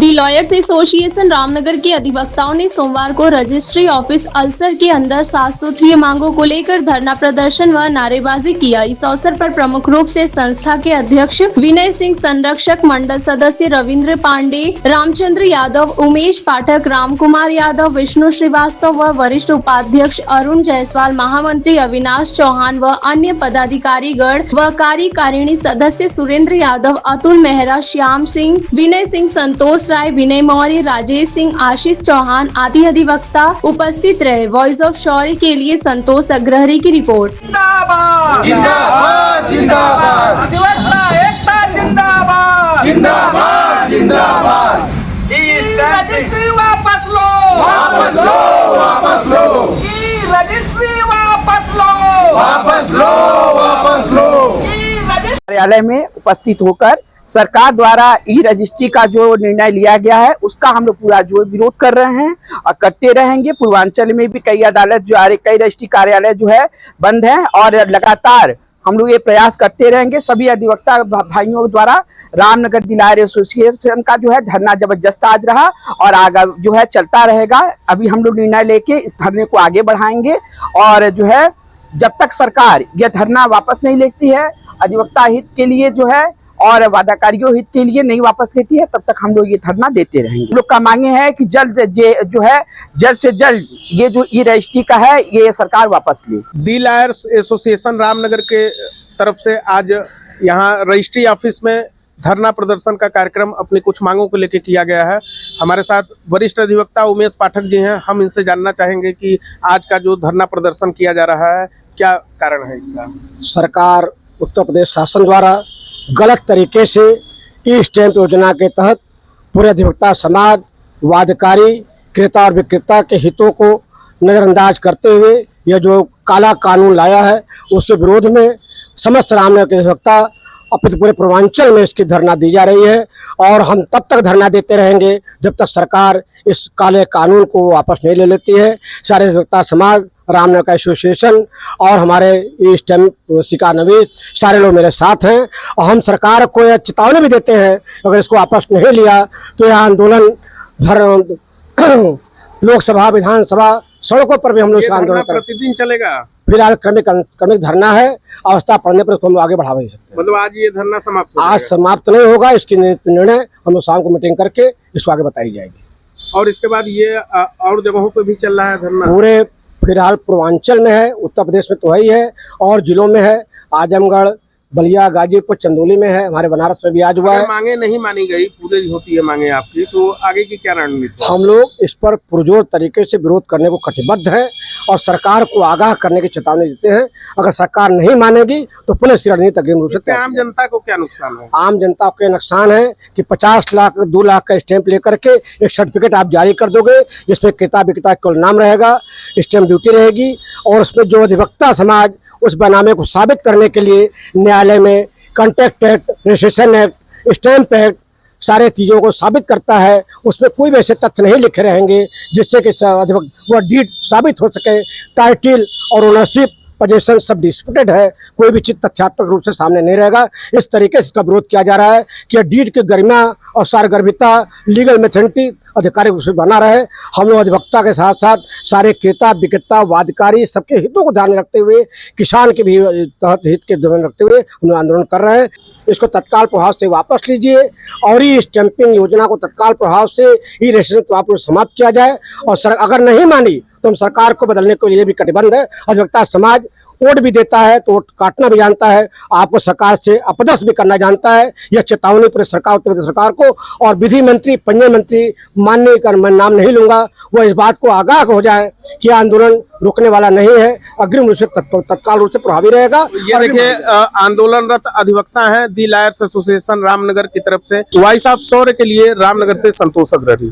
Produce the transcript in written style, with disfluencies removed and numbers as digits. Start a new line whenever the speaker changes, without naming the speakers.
दी lawyers association Ramnagar के अधिवक्ताओं ने सोमवार को रजिस्ट्री ऑफिस अल्सर के अंदर 7 सूत्रीय मांगों को लेकर धरना प्रदर्शन व नारेबाजी किया। इस अवसर पर प्रमुख रूप से संस्था के अध्यक्ष विनय सिंह, संरक्षक मंडल सदस्य रविंद्र पांडे, रामचंद्र यादव, उमेश पाठक, राम कुमार यादव, विष्णु श्रीवास्तव व वरिष्ठ उपाध्यक्ष अरुण जायसवाल, महामंत्री अविनाश चौहान व अन्य पदाधिकारीगण व कार्यकारिणी सदस्य सुरेंद्र यादव, अतुल मेहरा, श्याम सिंह, विनय सिंह, संतोष राय, विनय मौर्य, राजेश सिंह, आशीष चौहान आदि अधिवक्ता उपस्थित रहे। वॉइस ऑफ शौर्य के लिए संतोष अग्रहरी की रिपोर्ट।
जिंदाबाद जिंदाबाद जिंदाबाद, अधिवक्ता एकता जिंदाबाद जिंदाबाद जिंदाबाद। रजिस्ट्री वापस लो, वापस लो, वापस लो, रजिस्ट्री वापस लो, वापस लो, वापस लो।
कार्यालय में उपस्थित होकर सरकार द्वारा ई रजिस्ट्री का जो निर्णय लिया गया है उसका हम लोग पूरा जो विरोध कर रहे हैं और करते रहेंगे। पूर्वांचल में भी कई अदालत जो कई रजिस्ट्री कार्यालय जो है बंद हैं और लगातार हम लोग ये प्रयास करते रहेंगे। सभी अधिवक्ता भाइयों द्वारा रामनगर दी लॉयर एसोसिएशन का जो है धरना जबरदस्त आज रहा और आगे जो है चलता रहेगा। अभी हम लोग निर्णय लेके इस धरने को आगे बढ़ाएंगे और जो है जब तक सरकार यह धरना वापस नहीं लेती है, अधिवक्ता हित के लिए जो है और वादाकारियों हित के लिए नहीं वापस लेती है, तब तक हम लोग ये धरना देते रहेंगे। लोग का मांगे है कि जल्द से जल्द ये जो ई रजिस्ट्री का है ये सरकार वापस ले।
दी लॉयर्स एसोसिएशन रामनगर के तरफ से आज यहाँ रजिस्ट्री ऑफिस में धरना प्रदर्शन का कार्यक्रम अपनी कुछ मांगों को लेकर किया गया है। हमारे साथ वरिष्ठ अधिवक्ता उमेश पाठक जी हैं। हम इनसे जानना चाहेंगे कि आज का जो धरना प्रदर्शन किया जा रहा है क्या कारण है इसका।
सरकार उत्तर प्रदेश शासन द्वारा गलत तरीके से ई स्टैंप योजना के तहत पूरे अधिवक्ता समाज, वादकारी, क्रेता और विक्रेता के हितों को नज़रअंदाज करते हुए यह जो काला कानून लाया है उसके विरोध में समस्त रामनगर के अधिवक्ता अपने पूरे पूर्वांचल में इसकी धरना दी जा रही है और हम तब तक धरना देते रहेंगे जब तक सरकार इस काले कानून को वापस नहीं ले लेती है। सारे अधिवक्ता समाज, रामनगर का एसोसिएशन और हमारे ई स्टैंप शिकानवीस सारे लोग मेरे साथ हैं और हम सरकार को यह चेतावनी भी देते हैं अगर इसको वापस नहीं लिया तो यह आंदोलन लोकसभा, विधानसभा, सड़कों पर भी हम लोग इस आंदोलन
प्रतिदिन चलेगा।
फिलहाल क्रमिक धरना है, अवस्था पड़ने पर हम लोग आगे बढ़ा नहीं सकते।
मतलब आज ये धरना समाप्त
आज समाप्त नहीं होगा, इसकी निर्णय हम लोग शाम को मीटिंग करके इसको आगे बताई जाएगी।
और इसके बाद ये और जगहों पे भी चल रहा है धरना।
पूरे फिलहाल पूर्वांचल में है, उत्तर प्रदेश में तो है ही है और जिलों में है, आजमगढ़, बलिया, गाजीपुर, चंदौली में है, हमारे बनारस में भी आज हुआ है।
मांगे नहीं मानी गई, पूरी होती है मांगे आपकी, तो आगे की क्या रणनीति।
हम लोग इस पर पुरजोर तरीके से विरोध करने को कटिबद्ध हैं और सरकार को आगाह करने की चेतावनी देते हैं। अगर सरकार नहीं मानेगी तो पुनः रणनीति अग्रिम रूप से।
आम जनता को क्या नुकसान है।
आम जनता को नुकसान है कि 50 लाख 2 लाख का स्टैंप लेकर के एक सर्टिफिकेट आप जारी कर दोगे जिसमें क्रेता विक्रेता केवल नाम रहेगा, स्टैंप ड्यूटी रहेगी और उसमें जो अधिवक्ता समाज उस बनामे को साबित करने के लिए न्यायालय में contract act, registration act, stamp act सारे चीज़ों को साबित करता है। उसमें कोई भी ऐसे तथ्य नहीं लिखे रहेंगे जिससे कि वह डीड साबित हो सके। टाइटिल और ओनरशिप पोजीशन सब डिस्प्यूटेड है, कोई भी चीज तथ्यात्मक रूप से सामने नहीं रहेगा। इस तरीके से इसका विरोध किया जा रहा है कि डीड की गरिमा और सारगर्भिता लीगल मेथोरिटी आधिकारिक रूप से बना रहे। हम लोग अधिवक्ता के साथ साथ सारे क्रेता विक्रेता वादकारी सबके हितों को ध्यान में रखते हुए, किसान के भी तहत हित के ध्यान में रखते हुए हम लोग आंदोलन कर रहे हैं। इसको तत्काल प्रभाव से वापस लीजिए और ई स्टैंपिंग योजना को तत्काल प्रभाव से ई रजिस्ट्रेशन समाप्त किया जाए और अगर नहीं मानी तो हम सरकार को बदलने के लिए भी कटिबद्ध है। अधिवक्ता समाज वोट भी देता है तो वोट काटना भी जानता है, आपको सरकार से अपदस्थ भी करना जानता है। यह चेतावनी पूरे सरकार, उत्तर प्रदेश सरकार को और विधि मंत्री, पंचायत मंत्री माननीय का मैं नाम नहीं लूंगा, वो इस बात को आगाह हो जाए कि आंदोलन रुकने वाला नहीं है, अग्रिम रूप से तत्काल रूप से प्रभावी रहेगा।
ये देखिए आंदोलनरत अधिवक्ता है दी लॉयर्स एसोसिएशन रामनगर की तरफ से। वॉइस ऑफ शौर्य के लिए रामनगर से संतोष अग्रहरी।